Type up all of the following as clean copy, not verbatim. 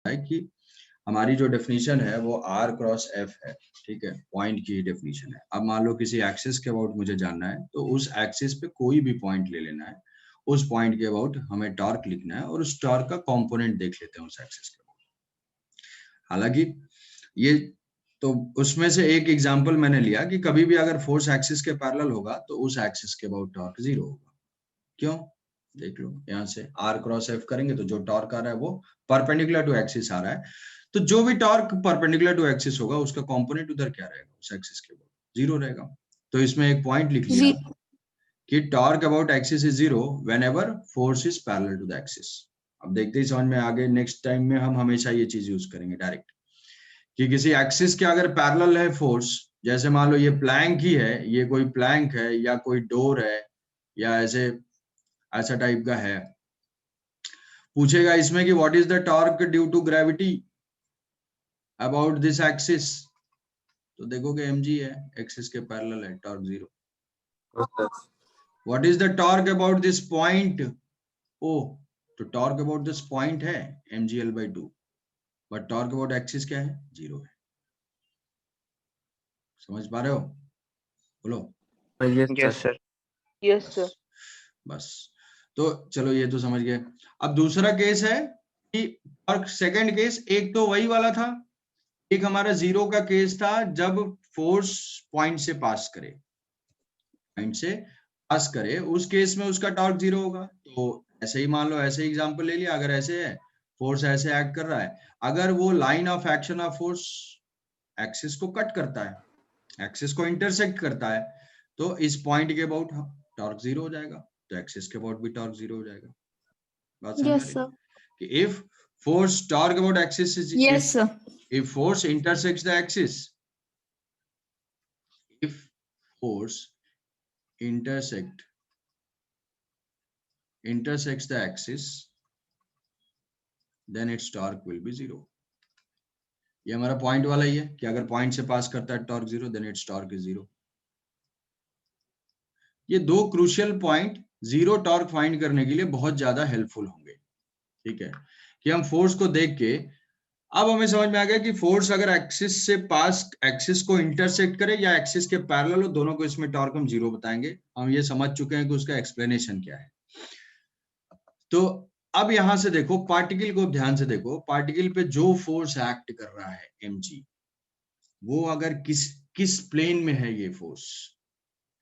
है कि हमारी जो डेफिनेशन है वो r क्रॉस f है, ठीक है, पॉइंट की डेफिनेशन है। अब मान लो किसी एक्सिस के अबाउट मुझे जानना है, तो उस एक्सिस पे कोई भी पॉइंट ले लेना है, उस पॉइंट के अबाउट हमें टॉर्क लिखना है और उस टॉर्क का कंपोनेंट देख लेते हैं उस एक्सिस के अबाउट। हालांकि ये तो उसमें से एक एग्जांपल मैंने लिया कि कभी भी अगर फोर्स एक्सिस के पैरेलल होगा तो उस एक्सिस के अबाउट टॉर्क 0 होगा। क्यों? देख लो, यहाँ से r क्रॉस f करेंगे तो जो टॉर्क आ रहा है वो परपेंडिकुलर टू एक्सिस आ रहा है, तो जो भी टॉर्क परपेंडिकुलर टू एक्सिस होगा उसका कंपोनेंट उधर क्या रहेगा, उस एक्सिस के अबाउट 0 रहेगा। तो इसमें एक पॉइंट लिख लिया कि torque about axis is 0 whenever force is parallel to the axis. अब देखते ही समझ में आगे, नेक्स्ट टाइम में हम हमेशा ये चीज यूज करेंगे डायरेक्ट कि किसी एक्सिस के अगर पैरेलल है फोर्स, जैसे मान लो ये प्लैंक ही है, ये कोई प्लैंक है या कोई डोर है या ऐसा टाइप का है, पूछेगा इसमें कि what is the torque due to gravity about this axis, तो देखोगे mg है, एक्सिस के पैरेलल है, torque 0। What is the torque about this point o, तो टॉर्क अबाउट दिस पॉइंट है mgl/2, but torque about axis क्या है, 0 है। समझ पा रहे हो? बोलो। Yes sir. Yes sir. बस, तो चलो ये तो समझ गए। अब दूसरा केस है कि, और सेकंड केस, एक तो वही वाला था, एक हमारा 0 का केस था जब फोर्स पॉइंट से पास करे, उस केस में उसका टॉर्क 0 होगा। तो ऐसे ही मान लो, ऐसे एग्जांपल ले लिया, अगर ऐसे है, फोर्स ऐसे एक्ट कर रहा है, अगर वो line of action of force axis को कट करता है, एक्सिस को इंटरसेक्ट करता है, तो इस पॉइंट के अबाउट टॉर्क 0 हो जाएगा, तो एक्सिस के अबाउट भी टॉर्क 0 हो जाएगा। बात समझ आ रही है कि if force torque about axis is, Yes, sir. if force intersects the axis, if force intersects the axis, then its torque will be 0। ये हमारा पॉइंट वाला ही है कि अगर पॉइंट से पास करता है torque 0, then its torque is 0। ये दो क्रूशियल पॉइंट 0 टॉर्क फाइंड करने के लिए बहुत ज्यादा हेल्पफुल होंगे, ठीक है, कि हम फोर्स को देख के, अब हमें समझ में आ गया कि फोर्स अगर एक्सिस से पास, एक्सिस को इंटरसेक्ट करे या एक्सिस के पैरेलल हो, दोनों को इसमें टॉर्क हम 0 बताएंगे। हम ये समझ चुके हैं कि उसका एक्सप्लेनेशन क्या है। तो अब यहां से देखो, पार्टिकल को ध्यान से देखो, पार्टिकल पे जो फोर्स एक्ट कर रहा है mg, वो अगर किस प्लेन में है, ये फोर्स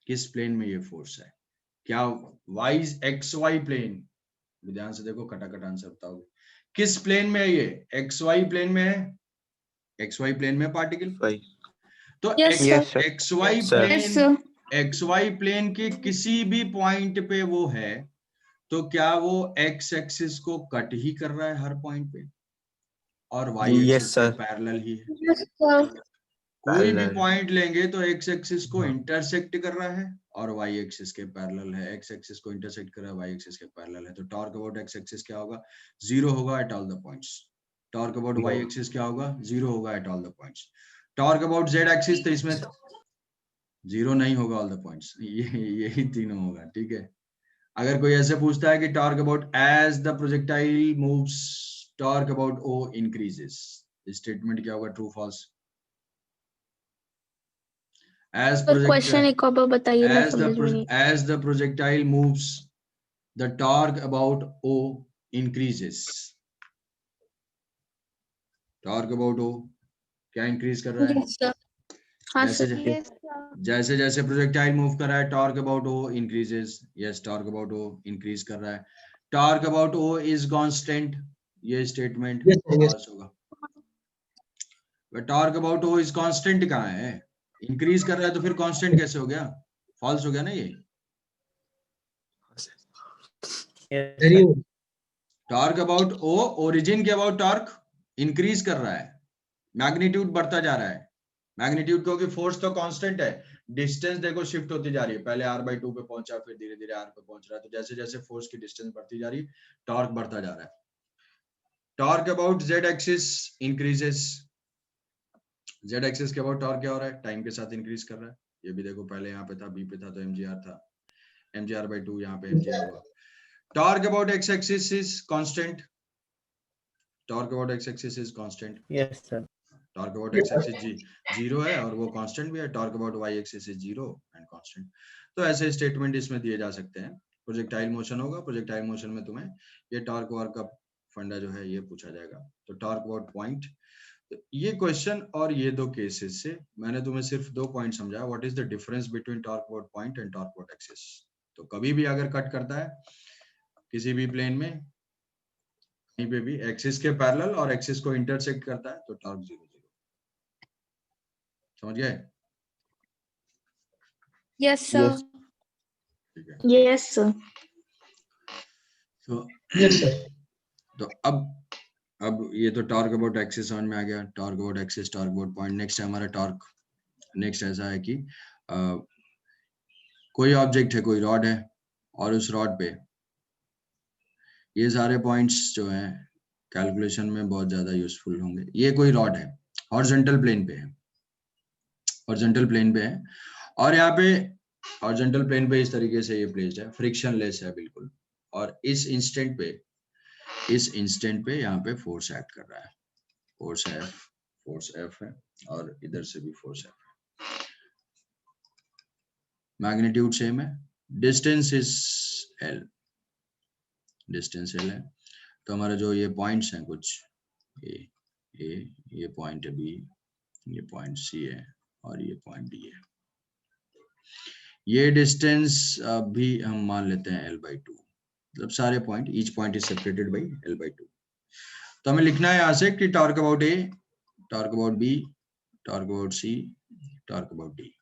किस प्लेन में ये फोर्स है, क्या एक्स वाई प्लेन, ध्यान से देखो, खटाखट आंसर बताओगे, किस प्लेन में है ये, एक्स वाई प्लेन में है, एक्स वाई प्लेन में पार्टिकल, तो एक्स वाई प्लेन के किसी भी पॉइंट पे वो है, तो क्या वो एक्स एक्सिस को कट ही कर रहा है हर पॉइंट पे, और वाई एक्सिस के पैरेलल ही है। Yes, sir. कोई भी पॉइंट लेंगे तो एक्स एक्सिस को इंटरसेक्ट कर रहा है और वाई एक्सिस के पैरेलल है, एक्स एक्सिस को इंटरसेक्ट कर रहा है, वाई एक्सिस के पैरेलल है, तो टॉर्क अबाउट एक्स एक्सिस क्या होगा, 0 होगा at all the points. Torque about Y axis क्या होगा, 0 होगा at all the points. Torque about Z axis, तो इसमें 0 नहीं होगा ऑल द पॉइंट्स, यही तीनों होगा, ठीक है। अगर कोई ऐसे पूछता है कि torque about as the projectile moves, torque about O increases, statement क्या होगा, ट्रू फॉल्स? As क्वेश्चन एक और बार बताइए, मैं समझ में नहीं। as the projectile moves, the torque about O increases। Torque about O क्या इंक्रीज कर रहा है? Yes, sir. हाँ सर। जैसे जैसे प्रोजेक्टाइल मूव कर रहा है, torque about O increases. Yes, torque about O increase कर रहा है। Torque about O is constant, ये स्टेटमेंट फॉल्स होगा। Torque about O is constant कहाँ है, इंक्रीज कर रहा है तो फिर कांस्टेंट कैसे हो गया, फॉल्स हो गया ना ये। टॉर्क अबाउट ओ, ओरिजिन के अबाउट टॉर्क इंक्रीज कर रहा है, मैग्नीट्यूड बढ़ता जा रहा है, मैग्नीट्यूड क्योंकि फोर्स तो कांस्टेंट है, डिस्टेंस देखो शिफ्ट होती जा रही है, पहले r/2 पे पहुंचा, फिर धीरे धीरे r पे पहुंच रहा है, तो जैसे जैसे फोर्स की डिस्टेंस बढ़ती जा रही है, टॉर्क बढ़ता जा रहा है। Torque about z axis increases, z axis के अबाउट टॉर्क क्या हो रहा है, टाइम के साथ इंक्रीज कर रहा है। ये भी देखो, पहले यहाँ पे था, b पे था तो mgr था, mgr/2, यहाँ पे mgr हुआ। Torque about x axis is constant, torque about X axis is constant. Yes sir. Torque about X axis 0 है और वो कांस्टेंट भी है। Torque about Y axis is 0 and constant. तो ऐसे स्टेटमेंट इसमें दिए जा सकते हैं। प्रोजेक्टाइल मोशन होगा, प्रोजेक्टाइल मोशन में तुम्हें ये टॉर्क वर्क का फंडा जो है ये पूछा जाएगा। तो टॉर्क अबाउट पॉइंट, तो ये क्वेश्चन और ये दो केसेस से मैंने तुम्हें सिर्फ 2 पॉइंट समझाया। What is the difference between torque about point and torque about axis. तो कभी भी अगर कट करता है किसी भी प्लेन में, कहीं पे भी एक्सिस के पैरेलल और एक्सिस को इंटरसेक्ट करता है तो टॉर्क 0 0। समझ गए? Yes sir. ठीक है। Yes sir. तो यस सर। तो अब ये तो टॉर्क अबाउट एक्सिस समझ में आ गया। Torque about axis, torque about point. Next है हमारा टॉर्क। नेक्स्ट ऐसा है कि कोई ऑब्जेक्ट है, कोई रॉड है, और उस रॉड पे ये सारे पॉइंट्स जो हैं कैलकुलेशन में बहुत ज्यादा यूजफुल होंगे। ये कोई रॉड है, हॉरिजॉन्टल प्लेन पे है, हॉरिजॉन्टल प्लेन पे है, और यहाँ पे हॉरिजॉन्टल प्लेन पे इस तरीके से ये प्लेस्ड है, फ्रिक्शनलेस है बिल्कुल। और इस इंस्टेंट पे यहाँ पे फोर्स एक्ट कर रहा है। फोर्स एफ है और इधर से भी फोर्स एफ है। मैग्नीट्यूड सेम है, distance is L, distance L है। तो हमारा जो ये पॉइंट्स हैं कुछ ये पॉइंट है बी, ये पॉइंट सी है और ये पॉइंट डी है। ये डिस्टेंस भी हम मान लेते हैं l/2, मतलब सारे point, each point is separated by l/2। तो हमें लिखना है यहाँ से कि torque about A, torque about B, torque about C, torque about D,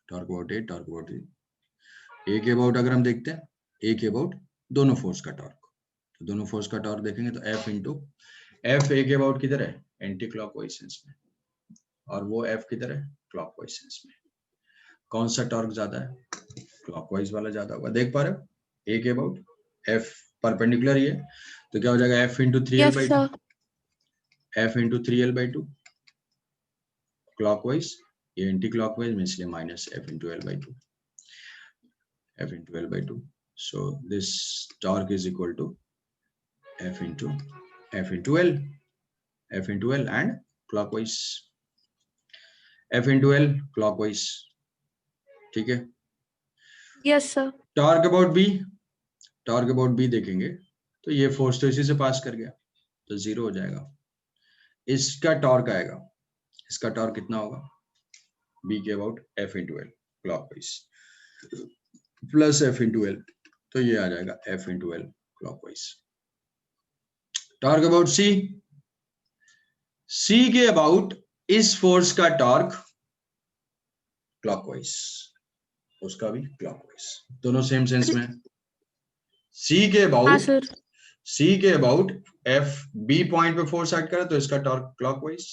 torque about A, torque about D. A के अबाउट अगर हम देखते हैं, ए के अबाउट दोनों फोर्स का टॉर्क, तो दोनों फोर्स का टॉर्क देखेंगे तो F इंटू एफ ए के अबाउट किधर है, एंटी क्लॉकवाइज सेंस में, और वो F किधर है, क्लॉकवाइज सेंस में। कौन सा टॉर्क ज्यादा है, क्लॉकवाइज वाला ज्यादा होगा। देख पा रहे हो, ए के अबाउट F परपेंडिकुलर ही है, तो क्या हो जाएगा F into 3l/2, F into 3l/2 clockwise, ये एंटी क्लॉकवाइज में, इसलिए minus F into l/2, F into l/2। So this torque is equal to F into L, F into L and clockwise, F into L clockwise। ठीक है। Yes sir. Torque about B देखेंगे तो ये force तो इसी से पास कर गया तो 0 हो जाएगा। इसका टॉर्क आएगा, इसका टॉर्क कितना होगा, बी के about F into L clockwise plus F into L, तो ये आ जाएगा F into L clockwise। Torque about C के अबाउट इस फोर्स का टॉर्क क्लॉकवाइज, उसका भी क्लॉकवाइज, दोनों सेम सेंस में। सी के अबाउट एफ बी पॉइंट पे फोर्स एक्ट करे तो इसका टॉर्क क्लॉकवाइज,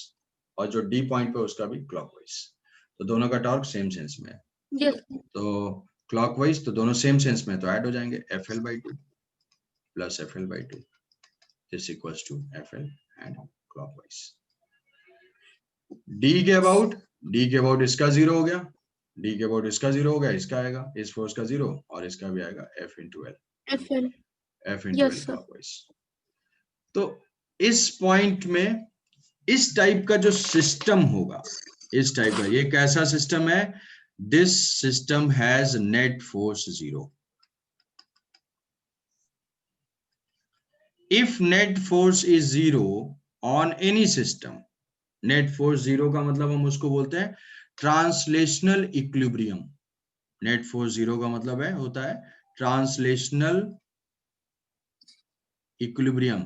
और जो डी पॉइंट पे उसका भी क्लॉकवाइज, तो दोनों का टॉर्क सेम सेंस में है। तो क्लॉकवाइज तो दोनों सेम सेंस में, तो ऐड हो जाएंगे FL/2 plus FL/2 this equals to FL and clockwise. D के अबाउट इसका 0 हो गया, डी के अबाउट इसका 0 हो गया, इसका आएगा इस फोर्स का 0 और इसका भी आएगा F into L, F into L clockwise. तो इस पॉइंट में इस टाइप का जो सिस्टम होगा, इस टाइप का, ये कैसा सिस्टम है, this system has net force 0। If net force is 0 on any system, net force 0 का मतलब हम उसको बोलते हैं ट्रांसलेशनल इक्विलिब्रियम। नेट फोर्स 0 का मतलब होता है ट्रांसलेशनल इक्विलिब्रियम,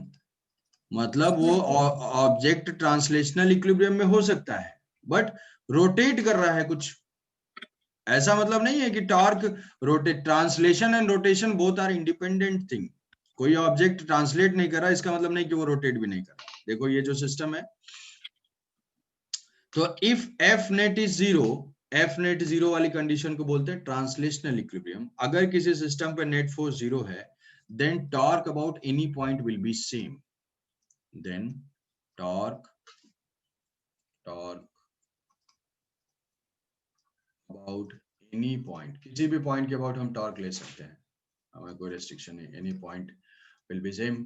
मतलब वो ऑब्जेक्ट ट्रांसलेशनल इक्विलिब्रियम में हो सकता है बट रोटेट कर रहा है कुछ, ऐसा मतलब नहीं है कि torque rotate, translation and rotation both are independent thing. कोई ऑब्जेक्ट ट्रांसलेट नहीं कर रहा इसका मतलब नहीं कि वो रोटेट भी नहीं कर रहा। देखो ये जो सिस्टम है, तो if F net is 0, F net 0 वाली कंडीशन को बोलते हैं ट्रांसलेशनल इक्विलिब्रियम। अगर किसी सिस्टम पे नेट फोर्स 0 है, then torque about any point will be same, then torque about any point, किसी भी पॉइंट के अबाउट हम टॉर्क ले सकते हैं, हमें कोई रेस्ट्रिक्शन नहीं, any point will be same.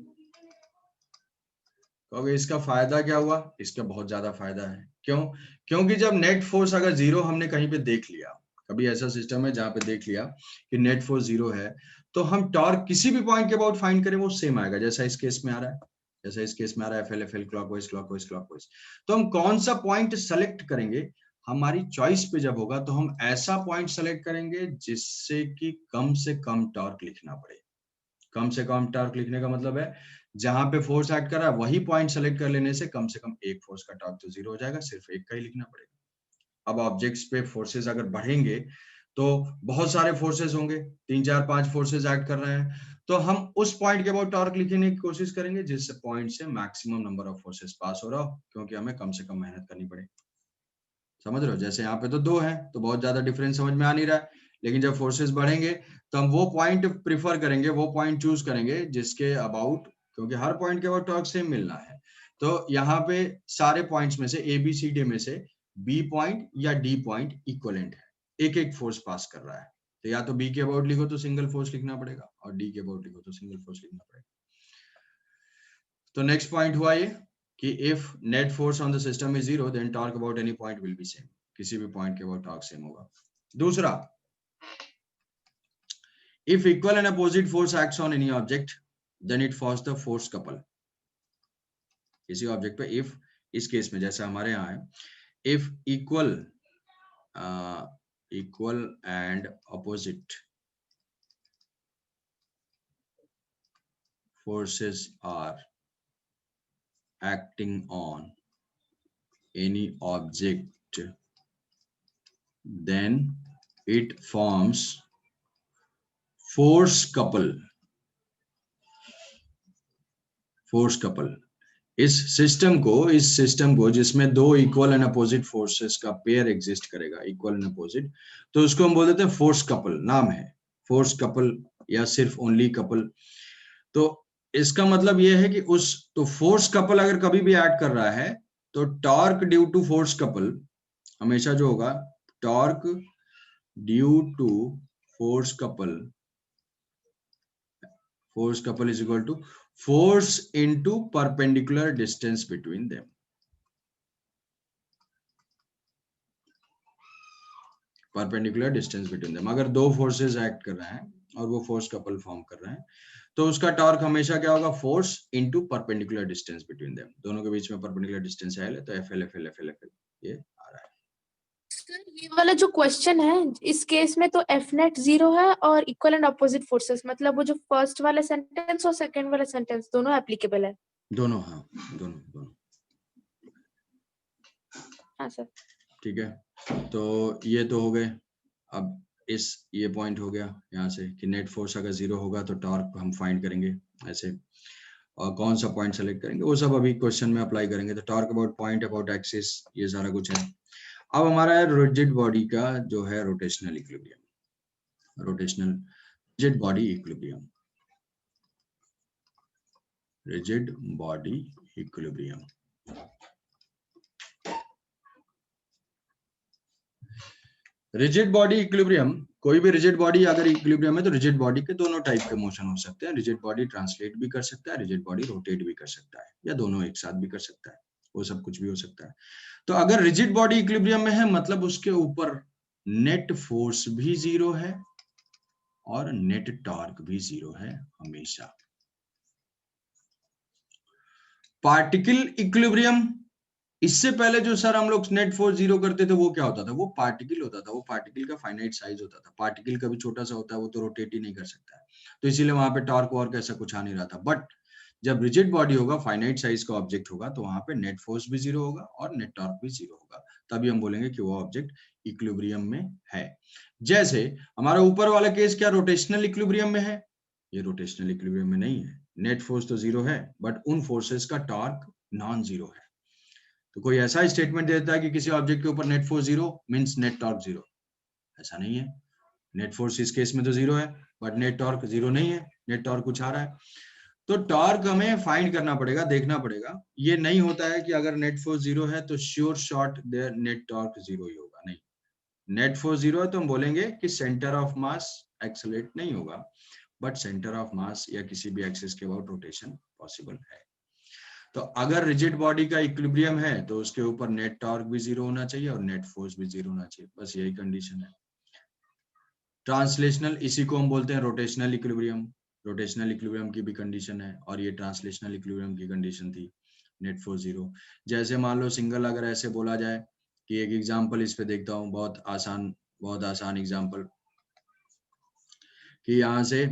कहोगे इसका फायदा क्या हुआ? इसका बहुत ज्यादा फायदा है। क्यों? क्योंकि जब नेट फोर्स अगर जीरो हमने कहीं पे देख लिया, कभी ऐसा सिस्टम है जहां पे देख लिया कि नेट फोर्स जीरो है, तो हम टॉर्क किसी भी पॉइंट के अबाउट फाइंड करें वो सेम आएगा, जैसा इस केस में आ रहा है, जैसा इस केस में आ रहा है F L clockwise clockwise clockwise. तो हम कौन सा पॉइंट सेलेक्ट करेंगे? हमारी चॉइस पे जब होगा तो हम ऐसा पॉइंट सेलेक्ट करेंगे जिससे कि कम से कम टॉर्क लिखना पड़े। कम से कम टॉर्क लिखने का मतलब है जहां पे फोर्स एक्ट कर रहा है वही पॉइंट सेलेक्ट कर लेने से कम एक फोर्स का टॉर्क तो जीरो हो जाएगा, सिर्फ एक का ही लिखना पड़ेगा। अब ऑब्जेक्ट्स पे फोर्सेस अगर बढ़ेंगे तो बहुत सारे फोर्सेस होंगे, 3 4 5 फोर्सेस एक्ट कर रहे हैं, तो हम उस पॉइंट के अबाउट टॉर्क लिखने की कोशिश करेंगे जिस पॉइंट से मैक्सिमम नंबर ऑफ फोर्सेस पास हो रहा हो, क्योंकि हमें कम से कम मेहनत करनी पड़े। समझ रहे हो? जैसे यहाँ पे तो 2 है तो बहुत ज्यादा डिफरेंस समझ में आ नहीं रहा है, लेकिन जब फोर्सेस बढ़ेंगे तो हम वो पॉइंट प्रिफर करेंगे, वो पॉइंट चूज करेंगे जिसके अबाउट, क्योंकि हर पॉइंट के अबाउट टॉर्क सेम मिलना है। तो यहाँ पे सारे पॉइंट्स में से ए बी सी डी में से बी पॉइंट या डी पॉइंट इक्वलेंट है, एक एक फोर्स पास कर रहा है। तो या तो बी के अबाउट लिखो तो सिंगल फोर्स लिखना पड़ेगा, और डी के अबाउट लिखो तो सिंगल फोर्स लिखना पड़ेगा। तो नेक्स्ट पॉइंट हुआ ये कि if net force on the system is zero then torque about any point will be same, किसी भी पॉइंट के अबाउट टॉर्क सेम होगा। दूसरा, if equal and opposite force acts on any object then it forms the force couple। किसी object पे if, इस case में जैसे हमारे यहाँ है if equal and opposite forces are acting on any object then it forms force couple। Force couple इस system को जिसमें दो इक्वल एंड अपोजिट फोर्सेस का पेयर एग्जिस्ट करेगा, इक्वल एंड अपोजिट, तो उसको हम बोल देते हैं फोर्स कपल। नाम है फोर्स कपल या सिर्फ ओनली कपल। तो इसका मतलब यह है कि तो फोर्स कपल अगर कभी भी ऐड कर रहा है तो torque due to force couple हमेशा जो होगा, torque due to force couple is equal to force into perpendicular distance between them। perpendicular distance between them, अगर दो फोर्सेस एक्ट कर रहे हैं और वो फोर्स कपल फॉर्म कर रहे हैं तो उसका टॉर्क हमेशा क्या होगा? Force into perpendicular distance between them. दोनों के बीच में परपेंडिकुलर डिस्टेंस है तो एफ एल ये आ रहा है। सर ये वाला जो क्वेश्चन है इस केस में तो एफ नेट जीरो है और इक्वल एंड अपोजिट फोर्सेस, मतलब वो जो फर्स्ट वाला सेंटेंस और सेकंड वाला सेंटेंस दोनों एप्लीकेबल है? दोनों, हाँ दोनों। हाँ सर। ठीक है, तो ये तो हो गए। अब ये पॉइंट हो गया यहाँ से कि नेट फोर्स अगर जीरो होगा तो टॉर्क हम फाइंड करेंगे ऐसे, और कौन सा पॉइंट सेलेक्ट करेंगे वो सब अभी क्वेश्चन में अप्लाई करेंगे। तो torque about point about axis ये सारा कुछ है। अब हमारा है रिजिड बॉडी का जो है rotational equilibrium. Rigid body equilibrium rigid body equilibrium, कोई भी रिजिड बॉडी अगर इक्विलिब्रियम है तो रिजिड बॉडी के दोनों टाइप के मोशन हो सकते हैं। रिजिड बॉडी ट्रांसलेट भी कर सकता है, रिजिड बॉडी रोटेट भी कर सकता है, या दोनों एक साथ भी कर सकता है, वो सब कुछ भी हो सकता है। तो अगर रिजिड बॉडी इक्विलिब्रियम में है मतलब उसके ऊपर नेट फोर्स भी जीरो है और नेट टॉर्क भी जीरो है हमेशा। पार्टिकल इक्विलिब्रियम, इससे पहले जो सर हम लोग नेट फोर्स जीरो करते थे वो क्या होता था? वो पार्टिकल होता था, वो पार्टिकल का फाइनाइट साइज होता था। पार्टिकल कभी छोटा सा होता है, वो तो रोटेट ही नहीं कर सकता है, तो इसीलिए वहां पे टॉर्क वॉर्क ऐसा कुछ आ नहीं रहा था। बट जब रिजिड बॉडी होगा, फाइनाइट साइज का ऑब्जेक्ट होगा, तो वहां पे नेट फोर्स भी जीरो होगा और नेट टॉर्क भी जीरो होगा, तभी हम बोलेंगे कि वो ऑब्जेक्ट इक्विलिब्रियम में है। जैसे हमारा ऊपर वाला केस क्या रोटेशनल इक्विलिब्रियम में है? ये रोटेशनल इक्विलिब्रियम में नहीं है। नेट फोर्स तो जीरो है बट उन फोर्सेस का टॉर्क नॉन जीरो है। तो कोई ऐसा स्टेटमेंट देता है कि किसी ऑब्जेक्ट के ऊपर net force zero means net torque zero, ऐसा नहीं है। नेट फोर्स इस केस में तो जीरो है बट नेट टॉर्क जीरो नहीं है, नेट टॉर्क कुछ आ रहा है। तो टॉर्क हमें फाइंड करना पड़ेगा, देखना पड़ेगा। ये नहीं होता है कि अगर नेट फोर्स जीरो है तो sure shot there net torque zero ही होगा, नहीं। नेट फोर्स जीरो है तो हम बोलेंगे कि सेंटर ऑफ मास एक्सेलरेट नहीं होगा, बट सेंटर ऑफ मास या किसी भी एक्सिस के अबाउट रोटेशन पॉसिबल है। तो अगर रिजिड बॉडी का इक्विलिब्रियम है तो उसके ऊपर नेट टॉर्क भी 0 होना चाहिए और नेट फोर्स भी 0 होना चाहिए, बस यही कंडीशन है। ट्रांसलेशनल, इसी को हम बोलते हैं रोटेशनल इक्विलिब्रियम। रोटेशनल इक्विलिब्रियम की भी कंडीशन है और ये ट्रांसलेशनल इक्विलिब्रियम की कंडीशन थी, नेट फोर्स 0। जैसे मान लो सिंगल अगर ऐसे बोला जाए कि एक एग्जांपल इस पे देखता हूँ, बहुत आसान एग्जांपल, कि यहाँ से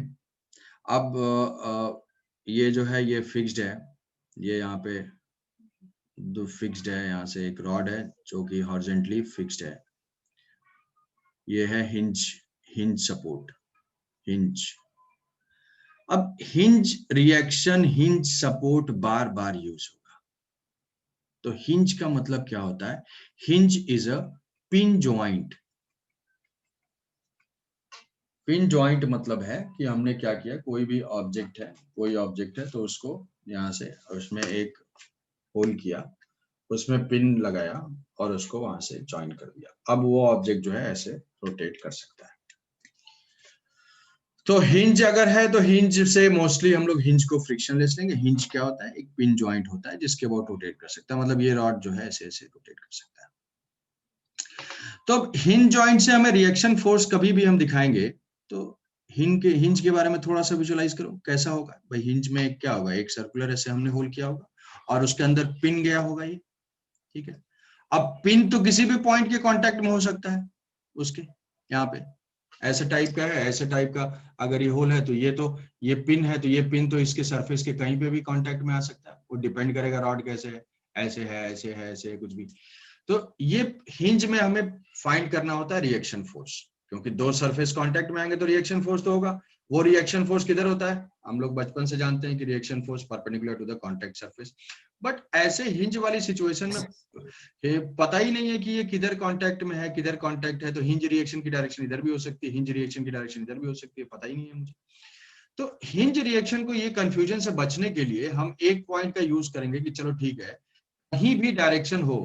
अब ये जो है ये फिक्स्ड है, ये यहाँ पे दो फिक्स्ड है, यहाँ से एक रॉड है जो कि हॉरिजॉन्टली फिक्स्ड है, ये है हिंज सपोर्ट, हिंज। अब हिंज रिएक्शन, हिंज सपोर्ट बार बार यूज होगा। तो हिंज का मतलब क्या होता है? Hinge is a pin joint. Pin joint मतलब है कि हमने क्या किया, कोई भी ऑब्जेक्ट है तो उसको यहाँ से उसमें एक होल किया, उसमें पिन लगाया और उसको वहां से ज्वाइन कर दिया। अब वो ऑब्जेक्ट जो है ऐसे रोटेट कर सकता है। तो हिंज अगर है तो हिंज से मोस्टली हम लोग हिंज को फ्रिक्शनलेस लेंगे। हिंज क्या होता है? एक पिन जॉइंट होता है जिसके अबाउट रोटेट कर सकता है, मतलब ये रॉड जो है ऐसे ऐसे रोटेट कर सकता है। तो हिंज जॉइंट से हमें रिएक्शन फोर्स कभी भी हम दिखाएंगे तो हिंज के बारे में थोड़ा सा विजुअलाइज करो कैसा होगा भाई। हिंज में क्या होगा? एक सर्कुलर ऐसे हमने होल किया होगा और उसके अंदर पिन गया होगा ये, ठीक है। अब पिन तो किसी भी पॉइंट के कांटेक्ट में हो सकता है, उसके यहाँ पे ऐसे टाइप का है, ऐसे टाइप का अगर ये होल है तो ये पिन है, तो ये पिन तो इसके सरफेस के कहीं पे भी कांटेक्ट में आ सकता है। वो डिपेंड करेगा रॉड कैसे है, ऐसे है, ऐसे है, ऐसे है, कुछ भी। तो ये हिंज में हमें फाइंड करना होता है रिएक्शन फोर्स, क्योंकि दो सरफेस कांटेक्ट में आएंगे तो रिएक्शन फोर्स तो होगा। वो रिएक्शन फोर्स किधर होता है? हम लोग बचपन से जानते हैं कि reaction force perpendicular to the contact surface. But ऐसे हिंज वाली सिचुएशन में पता ही नहीं है कि ये किधर कांटेक्ट में है, किधर कांटेक्ट है, तो हिंज रिएक्शन की डायरेक्शन इधर भी हो सकती है, हिंज रिएक्शन की डायरेक्शन इधर भी हो सकती है, पता ही नहीं है मुझे। तो हिंज रिएक्शन को ये कंफ्यूजन से बचने के लिए हम एक पॉइंट का यूज करेंगे कि चलो ठीक है, कहीं भी डायरेक्शन हो,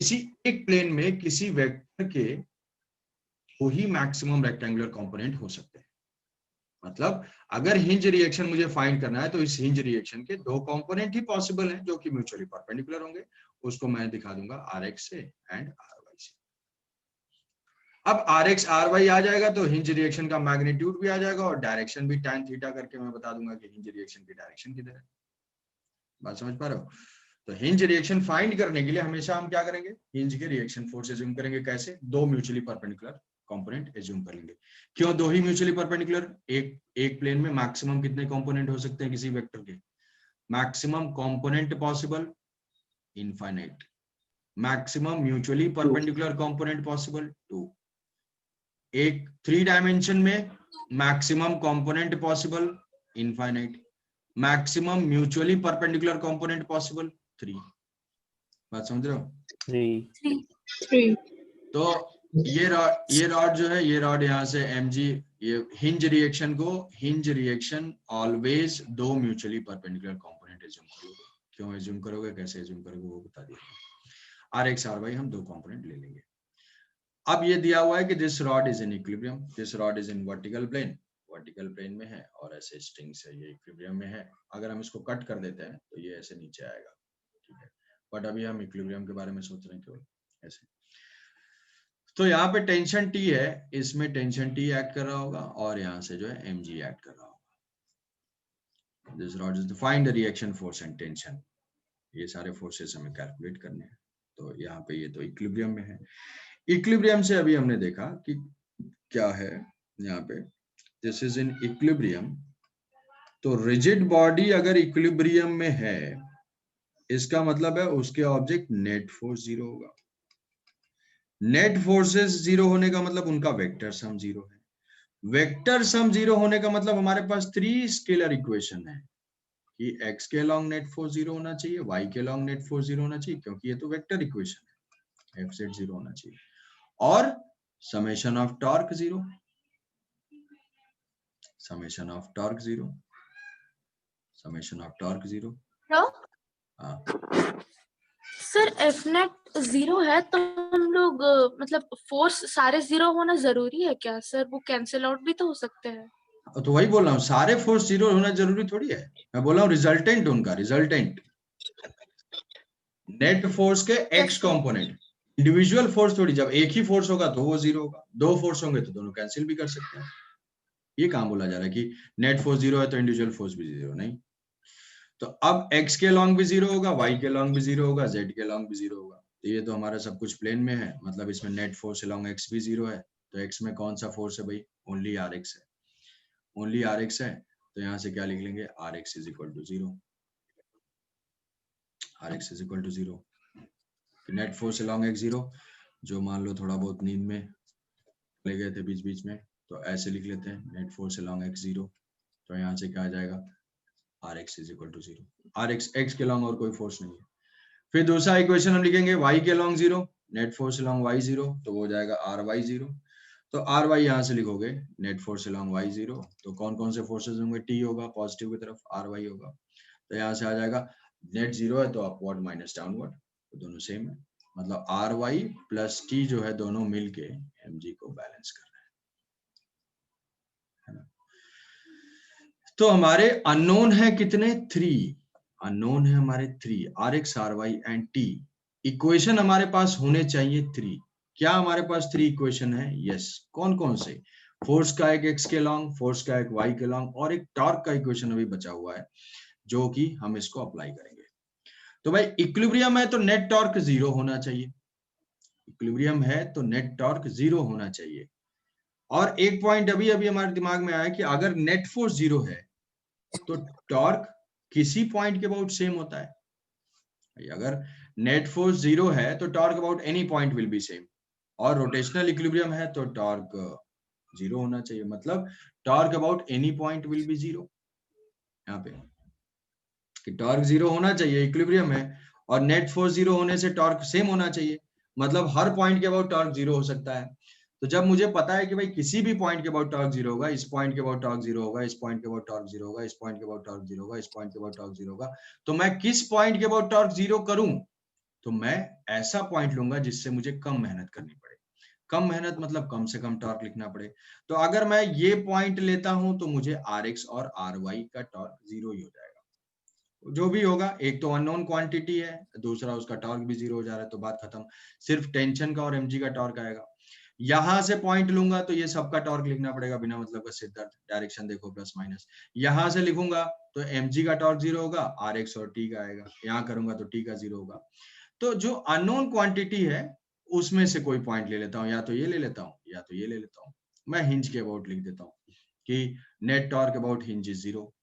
किसी एक प्लेन में किसी वेक्टर के वो ही मैक्सिमम रेक्टेंगुलर कंपोनेंट हो सकते हैं। मतलब अगर हिंज रिएक्शन मुझे फाइंड करना है तो इस हिंज रिएक्शन के दो कंपोनेंट ही पॉसिबल हैं जो कि म्यूचुअली परपेंडिकुलर होंगे। उसको मैं दिखा दूंगा Rx से एंड Ry से। अब Rx Ry आ जाएगा तो हिंज रिएक्शन का मैग्नीट्यूड भी आ जाएगा और डायरेक्शन भी tan थीटा करके मैं बता दूंगा कि हिंज रिएक्शन की डायरेक्शन किधर है। बात समझ पा रहे हो? तो हिंज रिएक्शन फाइंड करने के लिए हमेशा हम क्या करेंगे? हिंज के रिएक्शन फोर्स एज्यूम करेंगे। कैसे? दो म्यूचुअली परपेंडिकुलर कंपोनेंट एज्यूम कर लेंगे। क्यों दो ही म्यूचुअली परपेंडिकुलर? एक प्लेन में मैक्सिमम कितने कंपोनेंट हो सकते हैं किसी वेक्टर के? Maximum component possible infinite, maximum mutually perpendicular component possible 2। एक 3 डायमेंशन में maximum component possible infinite, maximum mutually perpendicular component possible 3। बात समझ रहे हो? 3। तो ये रॉड जो है, ये रॉड यहाँ से mg, ये हिंज रिएक्शन को, हिंज रिएक्शन ऑलवेज दो म्यूचुअली परपेंडिकुलर कंपोनेंट एज्यूम करोगे। क्यों एज्यूम करोगे, कैसे एज्यूम करोगे वो बता दिया। Rx Ry हम दो कंपोनेंट ले लेंगे। अब ये दिया हुआ है कि this rod is in equilibrium, this rod is in vertical plane में है और ऐसे स्ट्रिंग से ये इक्विलिब्रियम में है। अगर हम इसको कट कर देते हैं तो ये ऐसे नीचे आएगा, ठीक है। बट अभी हम इक्विलिब्रियम के बारे में सोच रहे हैं केवल ऐसे। तो यहाँ पे टेंशन T है, इसमें टेंशन T एक्ट कर रहा होगा और यहाँ से जो है mg एक्ट कर रहा होगा। This rod is find the reaction force and tension. ये सारे फोर्सेस हमें कैलकुलेट करने हैं। तो यहाँ पे ये तो इक्विलिब्रियम में है। इक्विलिब्रियम से अभी हमने देखा कि क्या है यहाँ पे, दिस इज इन इक्विलिब्रियम। तो रिजिड बॉडी अगर इक्विलिब्रियम में है, इसका मतलब है उसके ऑब्जेक्ट नेट फोर्स 0 होगा। नेट फोर्सेस 0 होने का मतलब उनका वेक्टर सम 0 है। वेक्टर सम 0 होने का मतलब हमारे पास 3 स्केलर इक्वेशन है कि x के अलॉन्ग नेट फोर्स 0 होना चाहिए, y के अलॉन्ग नेट फोर्स 0 होना चाहिए, क्योंकि ये तो वेक्टर इक्वेशन है, f सेट 0 होना चाहिए, और summation of torque 0, summation of torque 0, summation of torque 0। हाँ सर एफ नेट 0 है तो हम लोग मतलब फोर्स सारे 0 होना जरूरी है क्या सर? वो कैंसिल आउट भी तो हो सकते हैं। तो वही बोल रहा हूँ, सारे फोर्स जीरो होना जरूरी थोड़ी है, मैं बोल रहा हूँ रिजल्टेंट उनका, रिजल्टेंट नेट फोर्स के एक्स कंपोनेंट, इंडिविजुअल फोर्स थोड़ी, जब एक ही फोर्स होगा तो वो जीरो होगा, दो फोर्स होंगे तो दोनों कैंसिल भी कर सकते हैं। ये कहां बोला जा रहा है कि नेट फोर्स जीरो है तो इंडिविजुअल फोर्स भी जीरो, नहीं। तो अब x के लॉन्ग भी जीरो होगा, y के लॉन्ग भी जीरो होगा, z के लॉन्ग भी जीरो होगा। तो ये तो हमारा सब कुछ प्लेन में है, मतलब इसमें नेट फोर्स लॉन्ग x भी जीरो है। तो x में कौन सा फोर्स है भाई? ओनली rx है, ओनली rx है। तो यहाँ से क्या लिख लेंगे? rx is equal to zero, rx is equal to zero. Net force long x zero, जो मान लो थोड़ा बहुत नींद में ले गए थे बीच बीच में, तो ऐसे लिख लेते हैं net force long x zero. तो यहाँ से क्या आ जाएगा? rx is equal to zero, rx x के लॉन्ग और कोई फोर्स नहीं है। फिर दूसरा इक्वेशन हम लिखेंगे y के long zero, net force long y zero, तो वो हो जाएगा ry जीरो। तो ry यहाँ से लिखोगे net force long y zero, तो कौन कौन से फोर्सेस होंगे? t होगा पॉजिटिव की तरफ, ry होगा। तो यहाँ से आ जाएगा नेट जीरो है तो अपवर्ड माइनस डाउनवर्ड, तो दोनों सेम है, मतलब ry प्लस t जो है दोनों मिलके mg को बैलेंस कर रहे हैं। तो हमारे अननोन है कितने? 3 अननोन है हमारे 3, rx ry and t। Equation हमारे पास होने चाहिए 3। क्या हमारे पास 3 इक्वेशन है? यस। कौन कौन से? फोर्स का एक x के लॉन्ग, फोर्स का एक y के लॉन्ग, और एक टॉर्क का इक्वेशन अभी बचा हुआ है जो कि हम इसको अप्लाई करेंगे। तो भाई इक्विलिब्रियम है तो नेट टॉर्क जीरो होना चाहिए, इक्विलिब्रियम है तो नेट टॉर्क जीरो होना चाहिए। और एक पॉइंट अभी अभी हमारे दिमाग में आया कि अगर नेट फोर्स जीरो है तो टॉर्क किसी पॉइंट के अबाउट सेम होता है। अगर नेट फोर्स जीरो है तो torque about any point will be same, और रोटेशनल इक्विलिब्रियम है तो टॉर्क जीरो होना चाहिए, मतलब torque about any point will B zero. यहाँ पे कि टॉर्क जीरो होना चाहिए, इक्विलिब्रियम है, और नेट फोर्स जीरो होने से टॉर्क सेम होना चाहिए, मतलब हर पॉइंट के अबाउट टॉर्क जीरो हो सकता है। तो जब मुझे पता है कि भाई किसी भी पॉइंट के अबाउट टॉर्क जीरो होगा, इस पॉइंट के अबाउट टॉर्क जीरो होगा, इस पॉइंट के अबाउट टॉर्क जीरो होगा, इस पॉइंट के अबाउट टॉर्क जीरो होगा, इस पॉइंट के अबाउट टॉर्क जीरो होगा, तो मैं किस पॉइंट के अबाउट टॉर्क जीरो करूं? तो मैं ऐसा पॉइंट लूंगा जिससे मुझे कम मेहनत करनी पड़े। कम मेहनत मतलब कम से कम टॉर्क लिखना पड़े। तो अगर मैं ये पॉइंट लेता हूं तो मुझे rx और ry का टॉर्क जीरो ही हो जाएगा। जो भी होगा, एक तो अननोन क्वांटिटी है, दूसरा उसका टॉर्क भी जीरो हो जा रहा है, तो बात खत्म। सिर्फ टेंशन का और mg का टॉर्क आएगा। यहां से पॉइंट लूंगा तो ये सबका टॉर्क लिखना पड़ेगा, बिना मतलब का सिर दर्द, डायरेक्शन देखो प्लस माइनस। यहां से लिखूंगा तो mg का टॉर्क जीरो होगा, rx और t का आएगा। यहाँ करूंगा तो t का जीरो होगा। तो जो अननोन क्वांटिटी है उसमें से कोई पॉइंट ले लेता हूँ, या तो ये ले लेता हूँ या तो ये ले लेता हूँ। मैं हिंज के अबाउट लिख देता हूँ कि net torque about hinge is zero.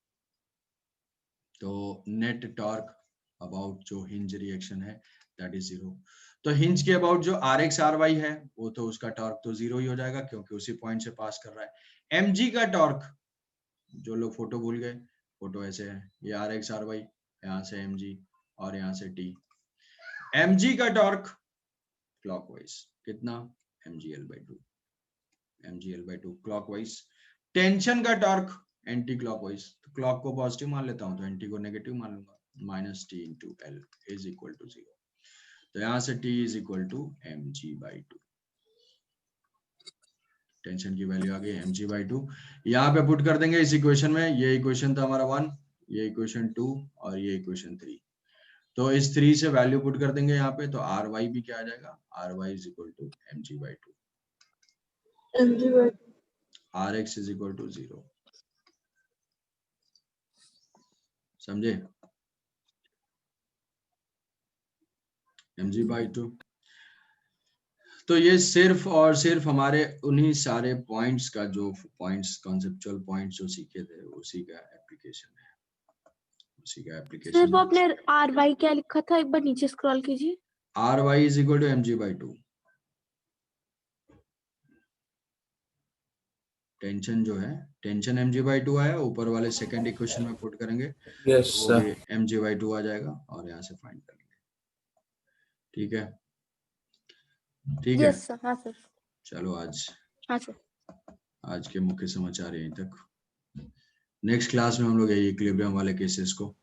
तो नेट टॉर्क अबाउट जो हिंज रिएक्शन है दैट इज जीरो। तो हिंज के अबाउट जो rx ry है वो तो उसका टॉर्क तो जीरो ही हो जाएगा क्योंकि उसी पॉइंट से पास कर रहा है। mg का टॉर्क, जो लोग फोटो भूल गए, फोटो ऐसे है, ये rx ry, यहाँ से mg और यहाँ से t। mg का टॉर्क क्लॉकवाइज कितना? mgl/2, mgl/2 clockwise. टेंशन का टॉर्क एंटी क्लॉकवाइज, तो क्लॉक को पॉजिटिव मान लेता हूं तो एंटी को नेगेटिव मान लूंगा, minus T into L is equal to zero. तो यहां से T is equal to mg/2, tension की वैल्यू आ गई mg/2। यहाँ पे पुट कर देंगे इस इक्वेशन में, ये इक्वेशन था हमारा 1, ये इक्वेशन 2 और ये इक्वेशन 3। तो इस 3 से वैल्यू पुट कर देंगे यहाँ पे, तो ry भी क्या आ जाएगा? ry is equal to mg/2, rx is equal to zero. समझे? mg/2। तो ये सिर्फ और सिर्फ हमारे उन्हीं सारे पॉइंट्स का, जो पॉइंट्स कॉन्सेप्चुअल पॉइंट्स जो सीखे थे उसी का एप्लीकेशन है, उसी का एप्लीकेशन सिर्फ आपने ry क्या लिखा था? एक बार नीचे स्क्रॉल कीजिए। ry is equal to mg/2। Tension जो है, टेंशन mg/2 आया, ऊपर वाले सेकंड इक्वेशन में पुट करेंगे यस तो वो सर। भी mg/2 आ जाएगा और यहाँ से फाइंड करेंगे। ठीक है, ठीक है। Yes sir. हाँ सर। चलो आज, हाँ सर। आज के मुख्य समाचार यहीं तक। नेक्स्ट क्लास में हम लोग यही इक्विलिब्रियम वाले केसेस को